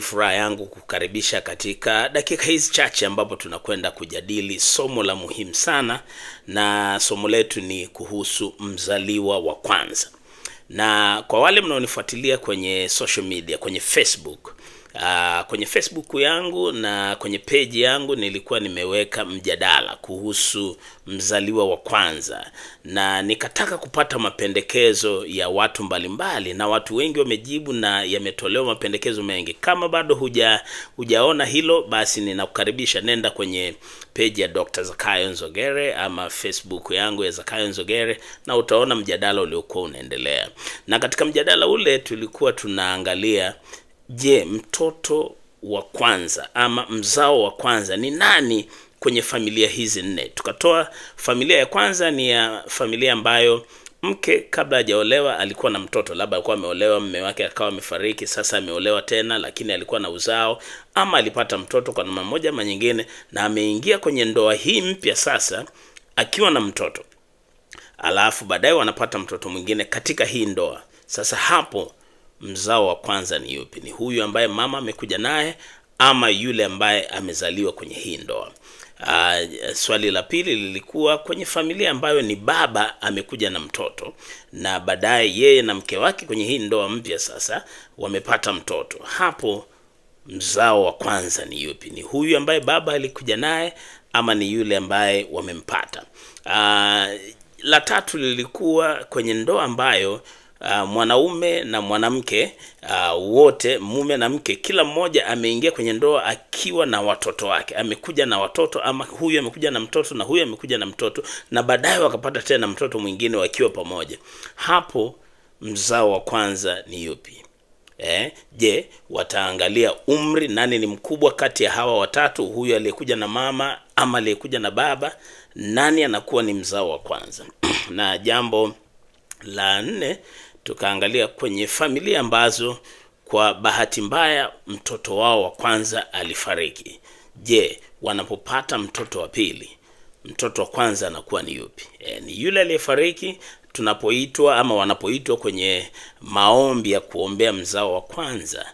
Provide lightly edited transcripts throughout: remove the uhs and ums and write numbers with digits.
Furaha yangu kukaribisha katika dakika hizi chache ambapo tunakwenda kujadili somo la muhimu sana, na somo letu ni kuhusu mzaliwa wa kwanza. Na kwa wale mnaonifuatilia kwenye social media, kwenye Facebook, kwenye Facebook yangu na kwenye page yangu nilikuwa nimeweka mjadala kuhusu mzaliwa wa kwanza, na nikataka kupata mapendekezo ya watu mbalimbali, na watu wengi wamejibu na yametolewa mapendekezo mengi. Kama bado hujaona hilo, basi ninakukaribisha, nenda kwenye page ya Dr. Zakayo Nzogere ama Facebook yangu ya Zakayo Nzogere, na utaona mjadala uliokuwa unaendelea. Na katika mjadala ule tulikuwa tunaangalia, je, mtoto wa kwanza ama mzao wa kwanza ni nani kwenye familia hizi nne? Tukatoa familia ya kwanza ni ya familia ambayo mke kabla hajaolewa alikuwa na mtoto, labda alikuwa ameolewa, mume wake akawa amefariki, sasa ameolewa tena, lakini alikuwa na uzao ama alipata mtoto kwa namna moja ama nyingine, na ameingia kwenye ndoa hii mpya sasa akiwa na mtoto, alafu baadaye wanapata mtoto mwingine katika hii ndoa. Sasa hapo mzao wa kwanza ni yupi? Ni huyu ambaye mama amekuja naye ama yule ambaye amezaliwa kwenye hii ndoa? Swali la pili lilikuwa kwenye familia ambayo ni baba amekuja na mtoto, na baadaye yeye na mke wake kwenye hii ndoa mpya sasa wamepata mtoto. Hapo mzao wa kwanza ni yupi? Ni huyu ambaye baba alikuja naye ama ni yule ambaye wamempata? La tatu lilikuwa kwenye ndoa ambayo mwanaume na mwanamke, wote mume na mke, kila mmoja ameingia kwenye ndoa akiwa na watoto wake, amekuja na watoto, ama huyu amekuja na mtoto na huyu amekuja na mtoto, na baadaye wakapata tena mtoto mwingine wakiwa pamoja. Hapo mzao wa kwanza ni yupi? Je, wataangalia umri, nani ni mkubwa kati ya hawa watatu, huyu aliyekuja na mama ama aliyekuja na baba? Nani anakuwa ni mzao wa kwanza? Na jambo la nne, tukaangalia kwenye familia ambazo kwa bahati mbaya mtoto wao wa kwanza alifariki. Je, wanapopata mtoto wa pili, mtoto wa kwanza anakuwa ni yupi? Ni yule aliyefariki tunapoitwa ama wanapoitwa kwenye maombi ya kuombea mzao wa kwanza,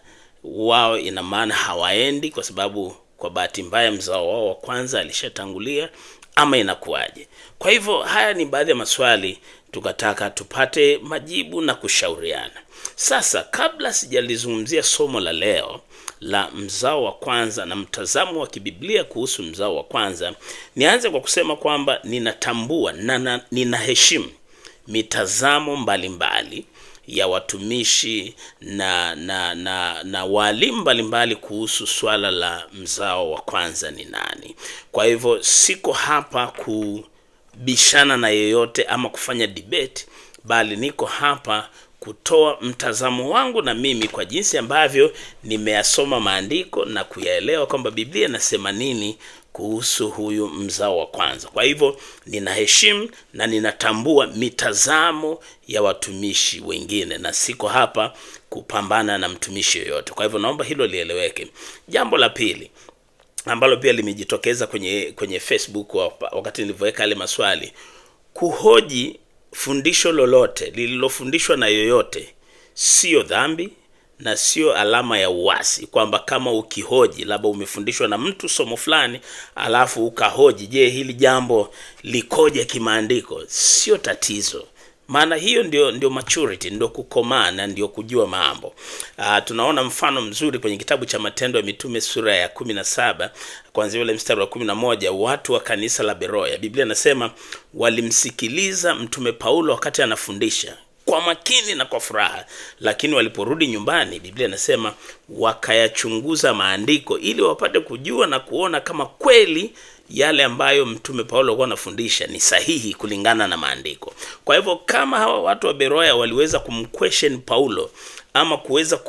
wao ina maana hawaendi kwa sababu kwa bahati mbaya mzao wao wa kwanza alishatangulia, ama inakuwaje? Kwa hivyo haya ni baadhi ya maswali tukataka tupate majibu na kushauriana. Sasa kabla sijalizungumzia somo la leo la mzao wa kwanza na mtazamo wa kibiblia kuhusu mzao wa kwanza, nianze kwa kusema kwamba ninatambua na ninaheshimu mitazamo mbalimbali ya watumishi na walimu mbalimbali kuhusu swala la mzao wa kwanza ni nani. Kwa hivyo siko hapa kubishana na yeyote ama kufanya debate, bali niko hapa kutoa mtazamo wangu na mimi kwa jinsi ambavyo nimeyasoma maandiko na kuyaelewa kwamba Biblia inasema nini kuhusu huyu mzao wa kwanza. Kwa hivyo ninaheshimu na ninatambua mitazamo ya watumishi wengine, na siko hapa kupambana na mtumishi yoyote. Kwa hivyo naomba hilo lieleweke. Jambo la pili ambalo pia limejitokeza kwenye Facebook wakati nilivyoweka yale maswali, kuhoji fundisho lolote lililofundishwa na yoyote sio dhambi na sio alama ya uasi. Kwamba kama ukihoji, labda umefundishwa na mtu somo fulani alafu ukahoji, je, hili jambo likoje kimaandiko, sio tatizo. Maana hiyo ndio maturity, ndio kukomaa na ndio kujua mambo. Tunaona mfano mzuri kwenye kitabu cha Matendo ya Mitume sura ya 17 kuanzia ule mstari wa 11. Watu wa kanisa la Beroya, Biblia inasema walimsikiliza mtume Paulo wakati anafundisha kwa makini na kwa furaha, lakini waliporudi nyumbani, Biblia inasema wakayachunguza maandiko ili wapate kujua na kuona kama kweli yale ambayo mtume Paulo alikuwa anafundisha ni sahihi kulingana na maandiko. Kwa hivyo kama hawa watu wa Beroya waliweza kumquestion Paulo ama kuweza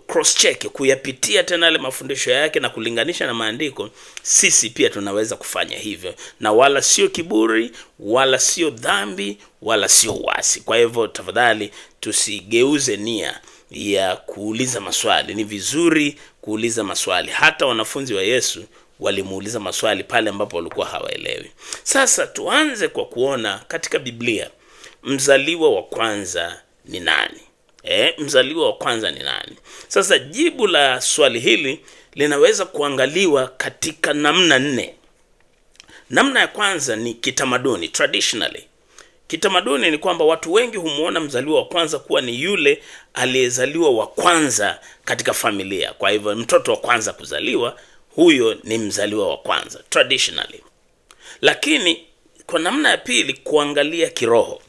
cross check, kuyapitia tena yale mafundisho yake na kulinganisha na maandiko, sisi pia tunaweza kufanya hivyo, na wala sio kiburi, wala sio dhambi, wala sio uasi. Kwa hivyo tafadhali tusigeuze nia ya kuuliza maswali. Ni vizuri kuuliza maswali. Hata wanafunzi wa Yesu walimuuliza maswali pale ambapo walikuwa hawaelewi. Sasa tuanze kwa kuona katika Biblia mzaliwa wa kwanza ni nani? Mzaliwa wa kwanza ni nani? Sasa jibu la swali hili linaweza kuangaliwa katika namna 4. Namna ya kwanza ni kitamaduni, traditionally. Kitamaduni ni kwamba watu wengi humuona mzaliwa wa kwanza kuwa ni yule aliyezaliwa wa kwanza katika familia. Kwa hivyo mtoto wa kwanza kuzaliwa, huyo ni mzaliwa wa kwanza traditionally. Lakini kwa namna ya pili, kuangalia kiroho,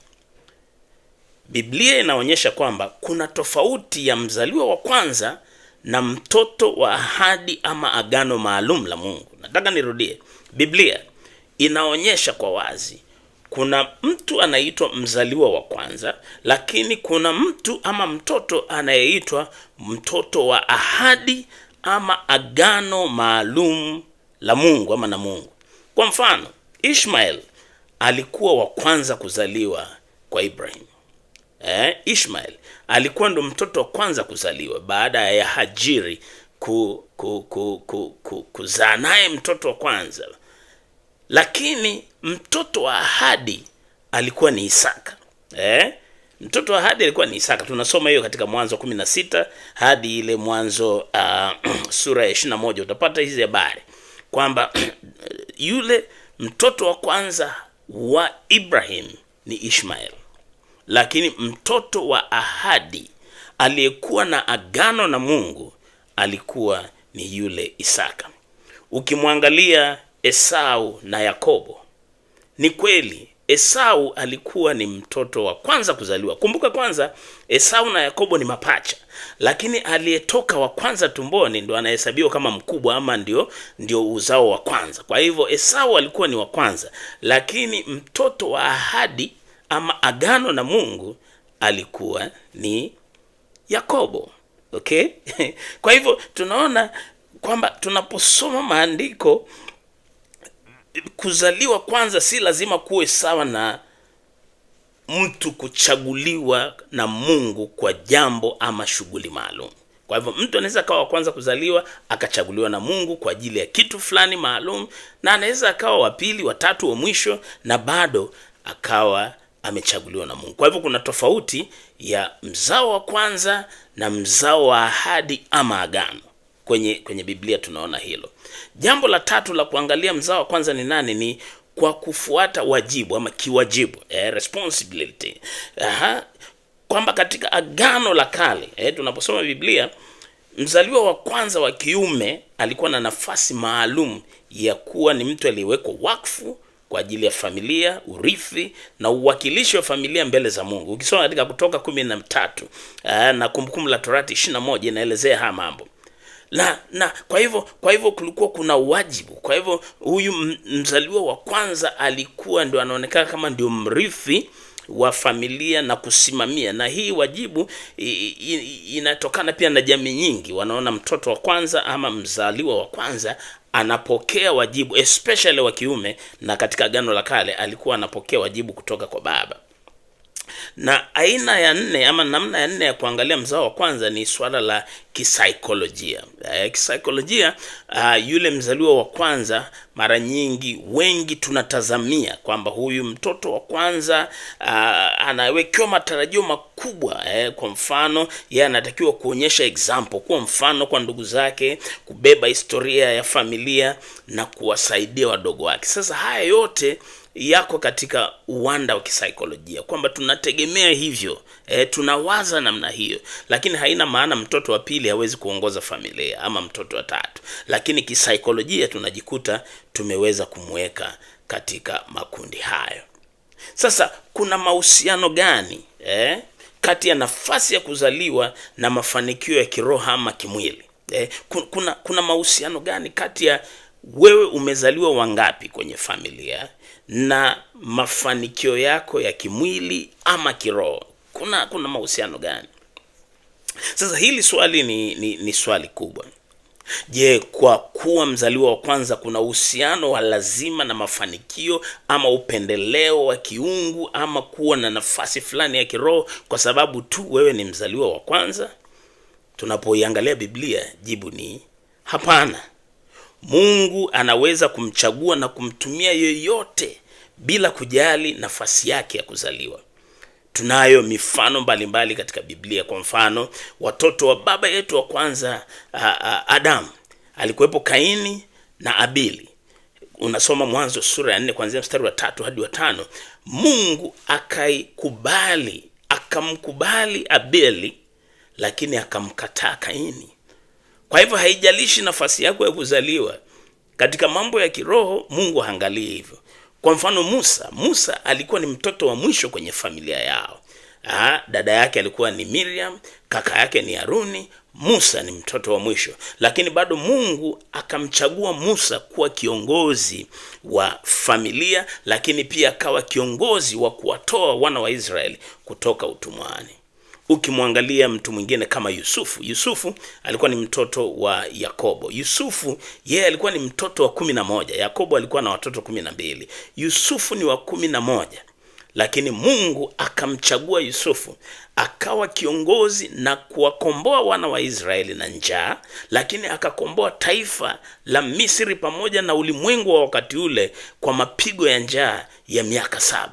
Biblia inaonyesha kwamba kuna tofauti ya mzaliwa wa kwanza na mtoto wa ahadi ama agano maalum la Mungu. Nataka nirudie. Biblia inaonyesha kwa wazi kuna mtu anaitwa mzaliwa wa kwanza, lakini kuna mtu ama mtoto anayeitwa mtoto wa ahadi ama agano maalum la Mungu ama na Mungu. Kwa mfano, Ishmael alikuwa wa kwanza kuzaliwa kwa Ibrahim. Ishmael alikuwa ndo mtoto wa kwanza kuzaliwa baada ya Hajiri kuzaa naye mtoto wa kwanza. Lakini mtoto wa ahadi alikuwa ni Isaka. Mtoto wa ahadi alikuwa ni Isaka. Tunasoma hiyo katika Mwanzo 16 hadi ile Mwanzo sura ya 21, utapata hizi habari kwamba yule mtoto wa kwanza wa Ibrahim ni Ishmael, lakini mtoto wa ahadi aliyekuwa na agano na Mungu alikuwa ni yule Isaka. Ukimwangalia Esau na Yakobo, ni kweli Esau alikuwa ni mtoto wa kwanza kuzaliwa. Kumbuka kwanza Esau na Yakobo ni mapacha, lakini aliyetoka wa kwanza tumboni ndo anahesabiwa kama mkubwa ama ndio uzao wa kwanza. Kwa hivyo Esau alikuwa ni wa kwanza, lakini mtoto wa ahadi ama agano na Mungu alikuwa ni Yakobo. Okay? Kwa hivyo tunaona kwamba tunaposoma maandiko, kuzaliwa kwanza si lazima kuwe sawa na mtu kuchaguliwa na Mungu kwa jambo ama shughuli maalum. Kwa hivyo mtu anaweza akawa wa kwanza kuzaliwa akachaguliwa na Mungu kwa ajili ya kitu fulani maalum, na anaweza akawa wa pili, wa tatu, wa mwisho na bado akawa amechaguliwa na Mungu. Kwa hivyo kuna tofauti ya mzao wa kwanza na mzao wa ahadi ama agano. Kwenye Biblia tunaona hilo. Jambo la tatu la kuangalia mzao wa kwanza ni nani ni kwa kufuata wajibu ama kiwajibu, responsibility. Kwamba katika agano la kale, tunaposoma Biblia, mzaliwa wa kwanza wa kiume alikuwa na nafasi maalum ya kuwa ni mtu aliyewekwa wakfu kwa ajili ya familia, urithi na uwakilishi wa familia mbele za Mungu. Ukisoma katika Kutoka 13 na Kumbukumbu la Torati 21 inaelezea haya mambo. Na kwa hivyo kulikuwa kuna wajibu. Kwa hivyo huyu mzaliwa wa kwanza alikuwa ndio anaonekana kama ndio mrithi wa familia na kusimamia, na hii wajibu inatokana pia na jamii nyingi. Wanaona mtoto wa kwanza ama mzaliwa wa kwanza anapokea wajibu, especially wa kiume, na katika agano la kale alikuwa anapokea wajibu kutoka kwa baba. Na aina ya 4 ama namna ya 4 ya kuangalia mzao wa kwanza ni swala la kisaikolojia. Kisaikolojia, yule mzaliwa wa kwanza mara nyingi wengi tunatazamia kwamba huyu mtoto wa kwanza anawekewa matarajio makubwa. Kwa mfano, yeye anatakiwa kuonyesha example, kuwa mfano kwa ndugu zake, kubeba historia ya familia na kuwasaidia wadogo wake. Sasa haya yote yako katika uwanda wa kisaikolojia, kwamba tunategemea hivyo, tunawaza namna hiyo, lakini haina maana mtoto wa pili hawezi kuongoza familia ama mtoto wa tatu. Lakini kisaikolojia tunajikuta tumeweza kumweka katika makundi hayo. Sasa kuna mahusiano gani kati ya nafasi ya kuzaliwa na mafanikio ya kiroho ama kimwili? Kuna mahusiano gani kati ya wewe umezaliwa wangapi kwenye familia na mafanikio yako ya kimwili ama kiroho? Kuna mahusiano gani? Sasa hili swali ni swali kubwa. Je, kwa kuwa mzaliwa wa kwanza kuna uhusiano wa lazima na mafanikio ama upendeleo wa kiungu ama kuwa na nafasi fulani ya kiroho kwa sababu tu wewe ni mzaliwa wa kwanza? Tunapoiangalia Biblia, jibu ni hapana. Mungu anaweza kumchagua na kumtumia yoyote bila kujali nafasi yake ya kuzaliwa. Tunayo mifano mbalimbali katika Biblia. Kwa mfano, watoto wa baba yetu wa kwanza Adamu, alikuwepo Kaini na Abili. Unasoma Mwanzo sura ya 4 kuanzia mstari wa 3 hadi wa 5. Mungu akamkubali Abeli, lakini akamkataa Kaini. Kwa hivyo haijalishi nafasi yako ya kuzaliwa katika mambo ya kiroho, Mungu haangalii hivyo. Kwa mfano, Musa alikuwa ni mtoto wa mwisho kwenye familia yao. Dada yake alikuwa ni Miriam, kaka yake ni Haruni. Musa ni mtoto wa mwisho, lakini bado Mungu akamchagua Musa kuwa kiongozi wa familia, lakini pia akawa kiongozi wa kuwatoa wana wa Israeli kutoka utumwani. Ukimwangalia mtu mwingine kama Yusufu alikuwa ni mtoto wa Yakobo. Yusufu yeye alikuwa ni mtoto wa 11. Yakobo alikuwa na watoto 12. Yusufu ni wa 11. Lakini Mungu akamchagua Yusufu akawa kiongozi na kuwakomboa wana wa Israeli na njaa, lakini akakomboa taifa la Misri pamoja na ulimwengu wa wakati ule kwa mapigo ya njaa ya miaka 7.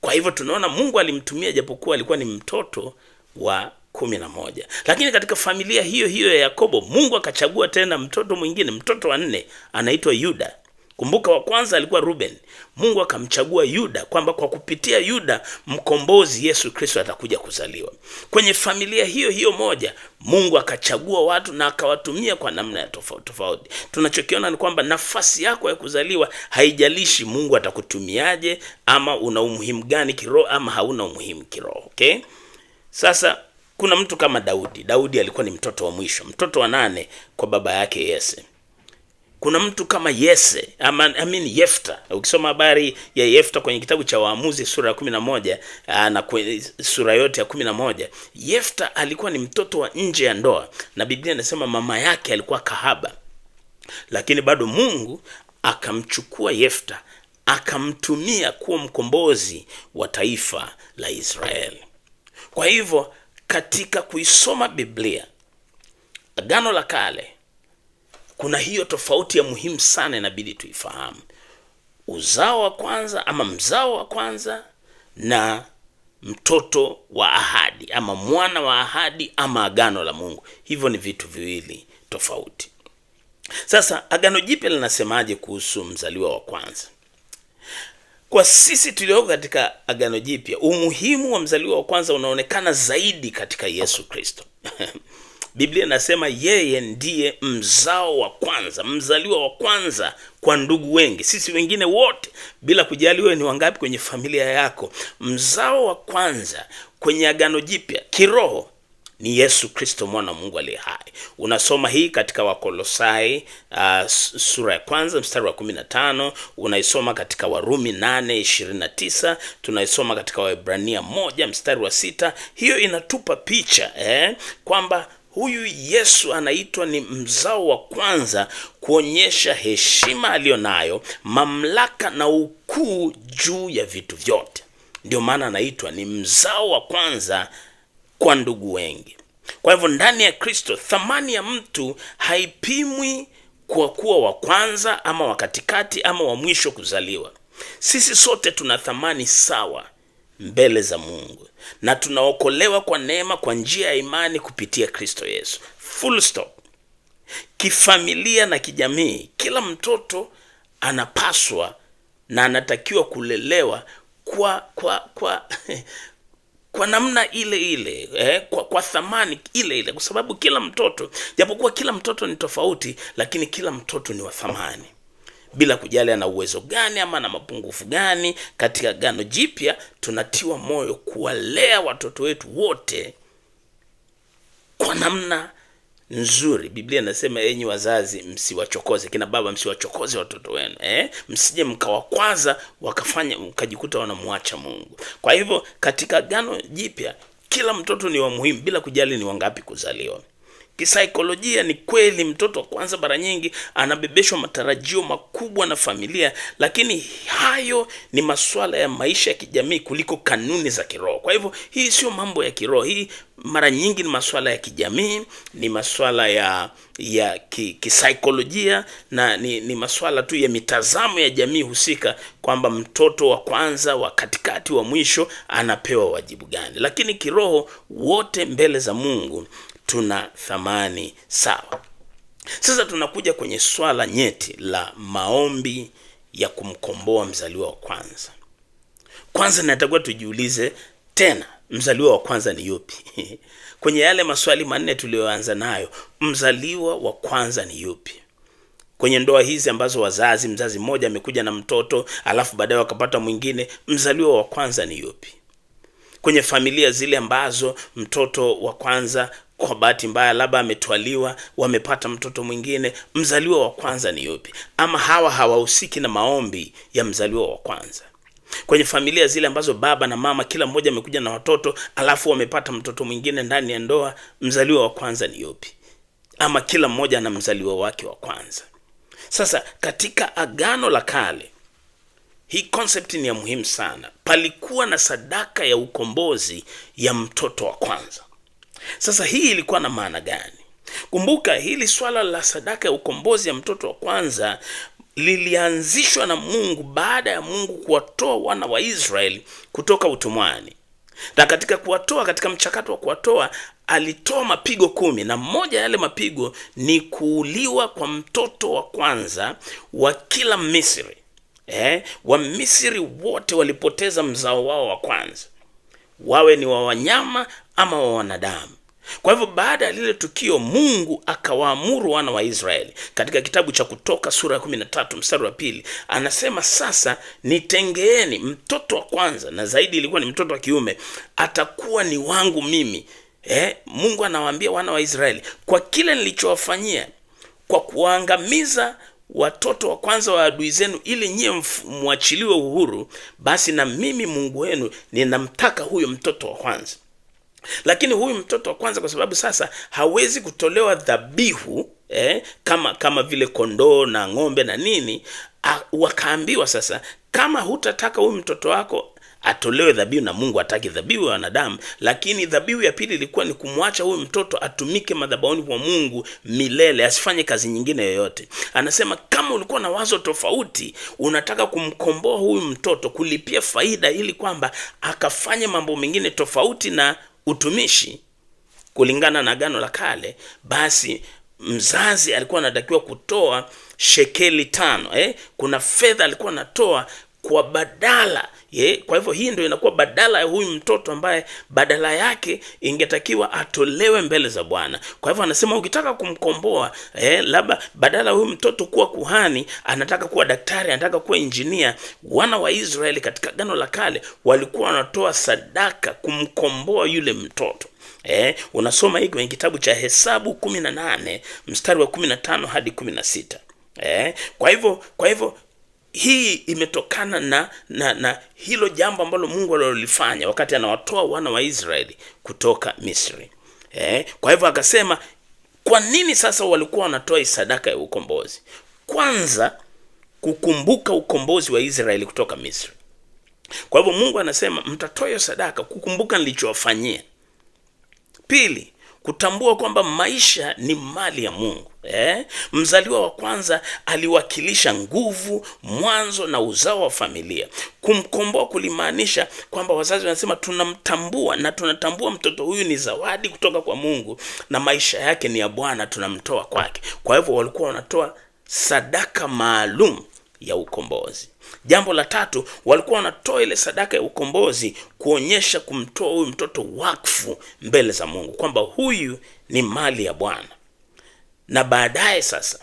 Kwa hivyo tunaona Mungu alimtumia japokuwa alikuwa ni mtoto wa 11. Lakini katika familia hiyo ya Yakobo, Mungu akachagua tena mtoto mwingine, mtoto wa 4, anaitwa Yuda. Kumbuka wa kwanza alikuwa Ruben. Mungu akamchagua Yuda kwamba kwa kupitia Yuda mkombozi Yesu Kristo atakuja kuzaliwa. Kwenye familia hiyo moja, Mungu akachagua watu na akawatumia kwa namna ya tofauti. Tunachokiona ni kwamba nafasi yako ya kuzaliwa haijalishi Mungu atakutumiaje, ama una umuhimu gani kiroho ama hauna umuhimu kiroho. Okay? Sasa kuna mtu kama Daudi alikuwa ni mtoto wa mwisho, mtoto wa 8 kwa baba yake Yese. Kuna mtu kama Yefta. Ukisoma habari ya Yefta kwenye kitabu cha Waamuzi sura ya 11 na sura yote ya 11, Yefta alikuwa ni mtoto wa nje ya ndoa, na Biblia inasema mama yake alikuwa kahaba. Lakini bado Mungu akamchukua Yefta akamtumia kuwa mkombozi wa taifa la Israeli. Kwa hivyo katika kuisoma Biblia, Agano la Kale, kuna hiyo tofauti ya muhimu sana inabidi tuifahamu. Uzao wa kwanza ama mzao wa kwanza na mtoto wa ahadi ama mwana wa ahadi ama agano la Mungu. Hivyo ni vitu viwili tofauti. Sasa Agano Jipya linasemaje kuhusu mzaliwa wa kwanza? Kwa sisi tulioko katika Agano Jipya, umuhimu wa mzaliwa wa kwanza unaonekana zaidi katika Yesu Kristo. Biblia inasema yeye ndiye mzao wa kwanza, mzaliwa wa kwanza kwa ndugu wengi. Sisi wengine wote, bila kujali wewe ni wangapi kwenye familia yako, mzao wa kwanza kwenye Agano Jipya kiroho ni Yesu Kristo, mwana wa Mungu aliye hai. Unasoma hii katika Wakolosai sura ya 1 mstari wa 15, unaisoma katika Warumi 8:29, tunaisoma katika Waebrania 1 mstari wa 6. Hiyo inatupa picha kwamba huyu Yesu anaitwa ni mzao wa kwanza, kuonyesha heshima aliyonayo, mamlaka na ukuu juu ya vitu vyote. Ndio maana anaitwa ni mzao wa kwanza kwa ndugu wengi. Kwa hivyo ndani ya Kristo thamani ya mtu haipimwi kwa kuwa wa kwanza ama wa katikati ama wa mwisho kuzaliwa. Sisi sote tuna thamani sawa mbele za Mungu, na tunaokolewa kwa neema kwa njia ya imani kupitia Kristo Yesu. Full stop. Kifamilia na kijamii, kila mtoto anapaswa na anatakiwa kulelewa kwa namna ile kwa thamani ile, kwa sababu kila mtoto, japokuwa kila mtoto ni tofauti, lakini kila mtoto ni wa thamani, bila kujali ana uwezo gani ama na mapungufu gani. Katika Agano Jipya tunatiwa moyo kuwalea watoto wetu wote kwa namna nzuri. Biblia inasema enyi wazazi msiwachokoze, kina baba msiwachokoze watoto wenu, msije mkawakwaza wakafanya mkajikuta wanamwacha Mungu. Kwa hivyo katika Agano Jipya kila mtoto ni wa muhimu, bila kujali ni wangapi kuzaliwa. Kisaikolojia ni kweli mtoto wa kwanza mara nyingi anabebeshwa matarajio makubwa na familia, lakini hayo ni masuala ya maisha ya kijamii kuliko kanuni za kiroho. Kwa hivyo hii sio mambo ya kiroho, hii mara nyingi ni masuala ya kijamii, ni masuala ya kisaikolojia, na ni masuala tu ya mitazamo ya jamii husika, kwamba mtoto wa kwanza, wa katikati, wa mwisho anapewa wajibu gani. Lakini kiroho wote mbele za Mungu tuna thamani sawa. Sasa tunakuja kwenye swala nyeti la maombi ya kumkomboa mzaliwa wa kwanza. Kwanza natakiwa tujiulize tena, mzaliwa wa kwanza ni yupi? Kwenye yale maswali manne tuliyoanza nayo, mzaliwa wa kwanza ni yupi? Kwenye ndoa hizi ambazo mzazi mmoja amekuja na mtoto alafu baadaye wakapata mwingine, mzaliwa wa kwanza ni yupi? Kwenye familia zile ambazo mtoto wa kwanza kwa bahati mbaya labda ametwaliwa, wamepata mtoto mwingine, mzaliwa wa kwanza ni yupi? Ama hawahusiki na maombi ya mzaliwa wa kwanza? Kwenye familia zile ambazo baba na mama kila mmoja amekuja na watoto alafu wamepata mtoto mwingine ndani ya ndoa, mzaliwa wa kwanza ni yupi? Ama kila mmoja na mzaliwa wake wa kwanza? Sasa katika Agano la Kale hii concept ni ya muhimu sana. Palikuwa na sadaka ya ukombozi ya mtoto wa kwanza. Sasa hii ilikuwa na maana gani? Kumbuka hili swala la sadaka ya ukombozi ya mtoto wa kwanza lilianzishwa na Mungu baada ya Mungu kuwatoa wana wa Israeli kutoka utumwani. Na katika kuwatoa, katika mchakato wa kuwatoa, alitoa mapigo 10, na mmoja yale mapigo ni kuuliwa kwa mtoto wa kwanza wa kila Misri. Wa Misri wote walipoteza mzao wao wa kwanza, wawe ni wa wanyama ama wa wanadamu. Kwa hivyo baada ya lile tukio, Mungu akawaamuru wana wa Israeli katika kitabu cha Kutoka sura ya 13 mstari wa 2, anasema sasa nitengeeni mtoto wa kwanza, na zaidi ilikuwa ni mtoto wa kiume, atakuwa ni wangu mimi. Mungu anawaambia wana wa Israeli, kwa kile nilichowafanyia kwa kuangamiza watoto wa kwanza wa adui zenu ili nyie muachiliwe uhuru, basi na mimi Mungu wenu ninamtaka huyo mtoto wa kwanza. Lakini huyu mtoto wa kwanza, kwa sababu sasa hawezi kutolewa dhabihu kama vile kondoo na ng'ombe na nini, wakaambiwa sasa, kama hutataka huyu mtoto wako atolewe dhabihu, na Mungu hataki dhabihu ya wanadamu, lakini dhabihu ya pili ilikuwa ni kumwacha huyu mtoto atumike madhabahuni kwa Mungu milele, asifanye kazi nyingine yoyote. Anasema kama ulikuwa na wazo tofauti, unataka kumkomboa huyu mtoto, kulipia faida ili kwamba akafanye mambo mengine tofauti na utumishi kulingana na Agano la Kale, basi mzazi alikuwa anatakiwa kutoa shekeli 5. Kuna fedha alikuwa anatoa kwa badala. Kwa hivyo hii ndio inakuwa badala ya huyu mtoto ambaye badala yake ingetakiwa atolewe mbele za Bwana. Kwa hivyo anasema ukitaka kumkomboa, labda badala huyu mtoto kuwa kuhani, anataka kuwa daktari, anataka kuwa injinia. Wana wa Israeli katika Agano la Kale walikuwa wanatoa sadaka kumkomboa yule mtoto. Unasoma hii kwenye kitabu cha Hesabu 18 mstari wa 15 hadi 16. Kwa hivyo hii imetokana na hilo jambo ambalo Mungu alilofanya wakati anawatoa wana wa Israeli kutoka Misri. Kwa hivyo akasema, kwa nini sasa walikuwa wanatoa sadaka ya ukombozi? Kwanza, kukumbuka ukombozi wa Israeli kutoka Misri. Kwa hivyo Mungu anasema mtatoa hiyo sadaka kukumbuka nilichowafanyia. Pili, kutambua kwamba maisha ni mali ya Mungu. Mzaliwa wa kwanza aliwakilisha nguvu, mwanzo na uzao wa familia. Kumkomboa kulimaanisha kwamba wazazi wanasema tunamtambua na tunatambua mtoto huyu ni zawadi kutoka kwa Mungu na maisha yake ni ya Bwana, tunamtoa kwake. Kwa hivyo walikuwa wanatoa sadaka maalum ya ukombozi. Jambo la tatu, walikuwa wanatoa ile sadaka ya ukombozi kuonyesha kumtoa huyu mtoto wakfu mbele za Mungu, kwamba huyu ni mali ya Bwana. Na baadaye sasa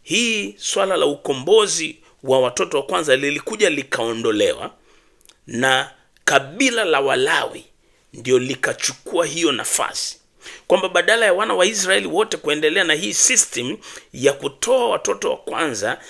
hii swala la ukombozi wa watoto wa kwanza lilikuja likaondolewa, na kabila la Walawi ndio likachukua hiyo nafasi. kwamba badala ya wana wa Israeli wote kuendelea na hii system ya kutoa watoto wa kwanza,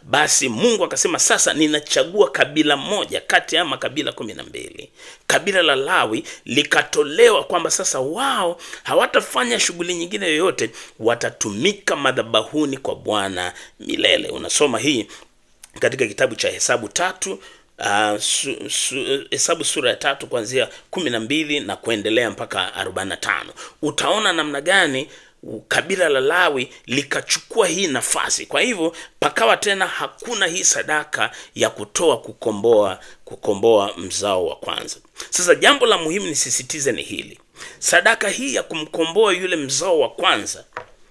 basi Mungu akasema sasa ninachagua kabila moja kati ya makabila 12. Kabila la Lawi likatolewa kwamba sasa wao hawatafanya shughuli nyingine yoyote, watatumika madhabahuni kwa Bwana milele. Unasoma hii katika kitabu cha Hesabu 3, Hesabu sura ya 3 kuanzia 12 na kuendelea mpaka 45. Utaona namna gani kabila la Lawi likachukua hii nafasi. Kwa hivyo pakawa tena hakuna hii sadaka ya kutoa kukomboa mzao wa kwanza. Sasa jambo la muhimu nisisitize ni hili: sadaka hii ya kumkomboa yule mzao wa kwanza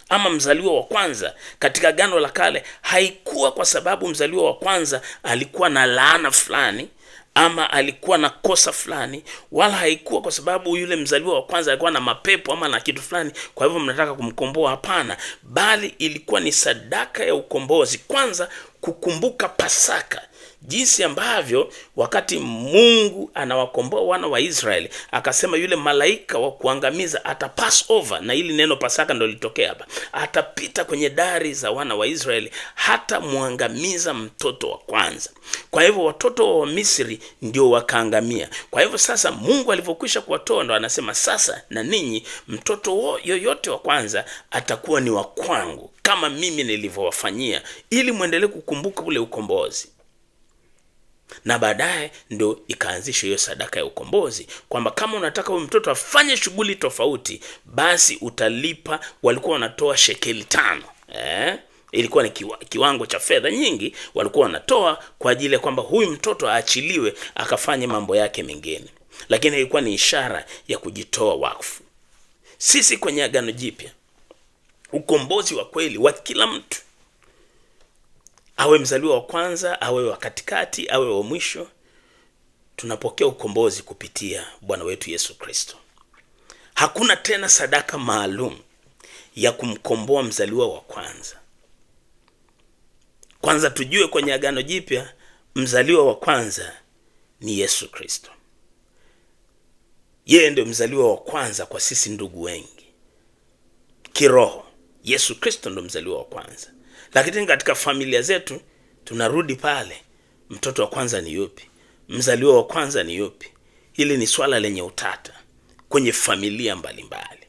ama mzaliwa wa kwanza katika Agano la Kale haikuwa kwa sababu mzaliwa wa kwanza alikuwa na laana fulani ama alikuwa na kosa fulani, wala haikuwa kwa sababu yule mzaliwa wa kwanza alikuwa na mapepo ama na kitu fulani, kwa hivyo mnataka kumkomboa. Hapana, bali ilikuwa ni sadaka ya ukombozi. Kwanza kukumbuka Pasaka, jinsi ambavyo wakati Mungu anawakomboa wana wa Israeli akasema yule malaika wa kuangamiza ata pass over, na hili neno Pasaka ndio litokea hapa, atapita kwenye dari za wana wa Israeli hata muangamiza mtoto wa kwanza. Kwa hivyo watoto wa Misri ndio wakaangamia. Kwa hivyo sasa Mungu alivyokwisha kuwatoa ndo anasema sasa na ninyi mtoto yoyote wa kwanza atakuwa ni wa kwangu kama mimi nilivyowafanyia, ili muendelee kukumbuka ule ukombozi. Na baadaye ndio ikaanzisha hiyo sadaka ya ukombozi, kwamba kama unataka huyo mtoto afanye shughuli tofauti, basi utalipa. Walikuwa wanatoa shekeli 5. Ilikuwa ni kiwango cha fedha nyingi walikuwa wanatoa kwa ajili ya kwamba huyu mtoto aachiliwe akafanye mambo yake mengine, lakini ilikuwa ni ishara ya kujitoa wakfu. Sisi kwenye Agano Jipya, ukombozi wa kweli wa kila mtu, awe mzaliwa wa kwanza, awe wa katikati, awe wa mwisho, tunapokea ukombozi kupitia Bwana wetu Yesu Kristo. Hakuna tena sadaka maalum ya kumkomboa mzaliwa wa kwanza. Kwanza tujue kwenye Agano Jipya mzaliwa wa kwanza ni Yesu Kristo. Yeye ndio mzaliwa wa kwanza kwa sisi ndugu wengi kiroho. Yesu Kristo ndio mzaliwa wa kwanza. Lakini katika familia zetu tunarudi pale, mtoto wa kwanza ni yupi? Mzaliwa wa kwanza ni yupi? Hili ni swala lenye utata kwenye familia mbalimbali.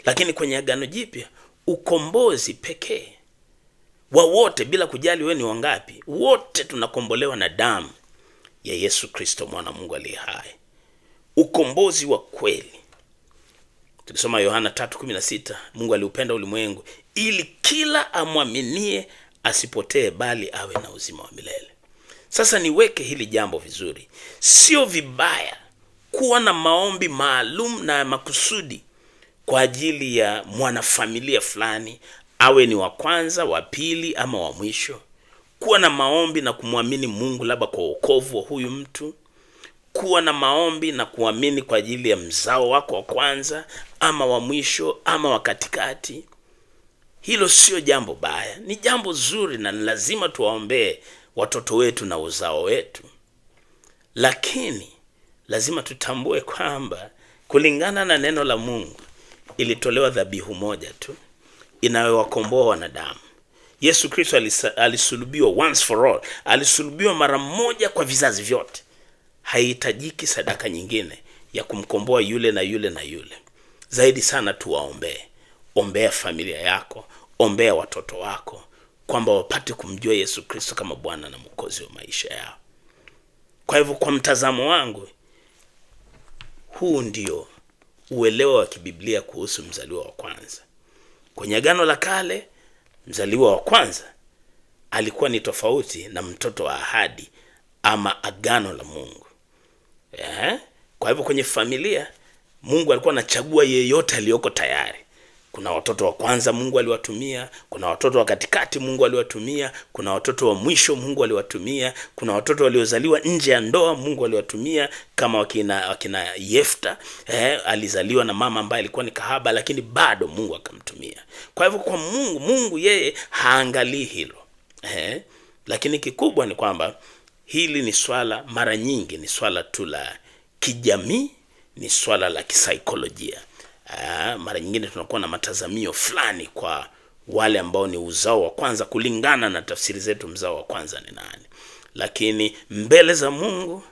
Lakini kwenye Agano Jipya ukombozi pekee wa wote, bila kujali wewe ni wangapi, wote tunakombolewa na damu ya Yesu Kristo mwana Mungu aliye hai. Ukombozi wa kweli. Tulisoma Yohana 3:16, Mungu aliupenda ulimwengu ili kila amwaminie asipotee bali awe na uzima wa milele. Sasa niweke hili jambo vizuri. Sio vibaya kuwa na maombi maalum na makusudi kwa ajili ya mwanafamilia fulani, awe ni wa kwanza, wa pili ama wa mwisho. Kuwa na maombi na kumwamini Mungu labda kwa wokovu wa huyu mtu. Kuwa na maombi na kuamini kwa ajili ya mzao wako wa kwanza ama wa mwisho ama wa katikati. Hilo sio jambo baya, ni jambo zuri, na lazima tuwaombee watoto wetu na uzao wetu. Lakini lazima tutambue kwamba kulingana na neno la Mungu ilitolewa dhabihu moja tu inayowakomboa wanadamu. Yesu Kristo alisulubiwa once for all. Alisulubiwa mara moja kwa vizazi vyote. Haihitajiki sadaka nyingine ya kumkomboa yule na yule na yule. Zaidi sana tuwaombee. Ombea familia yako, ombea watoto wako kwamba wapate kumjua Yesu Kristo kama Bwana na Mwokozi wa maisha yao. Kwa hivyo kwa mtazamo wangu, huu ndio uelewa wa kibiblia kuhusu mzaliwa wa kwanza. Kwenye Agano la Kale, mzaliwa wa kwanza alikuwa ni tofauti na mtoto wa ahadi ama agano la Mungu. Kwa hivyo kwenye familia Mungu alikuwa anachagua yeyote aliyoko tayari. Kuna watoto wa kwanza Mungu aliwatumia, kuna watoto wa katikati Mungu aliwatumia, kuna watoto wa mwisho Mungu aliwatumia, kuna watoto waliozaliwa nje ya ndoa Mungu aliwatumia, kama wakina Yefta, alizaliwa na mama ambaye alikuwa ni kahaba lakini bado Mungu akamtumia. Kwa hivyo kwa Mungu yeye haangalii hilo. Lakini kikubwa ni kwamba hili ni swala, mara nyingi ni swala tu la kijamii, ni swala la kisaikolojia. Mara nyingine tunakuwa na matazamio fulani kwa wale ambao ni uzao wa kwanza, kulingana na tafsiri zetu mzao wa kwanza ni nani. Lakini mbele za Mungu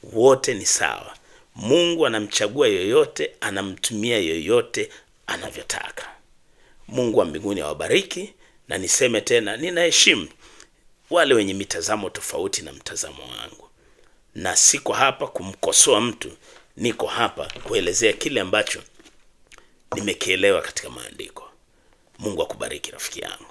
wote ni sawa. Mungu anamchagua yoyote, anamtumia yoyote anavyotaka. Mungu wa mbinguni awabariki, na niseme tena, ninaheshimu wale wenye mitazamo tofauti na mtazamo wangu, na siko hapa kumkosoa mtu, niko hapa kuelezea kile ambacho nimekielewa katika maandiko. Mungu akubariki rafiki yangu.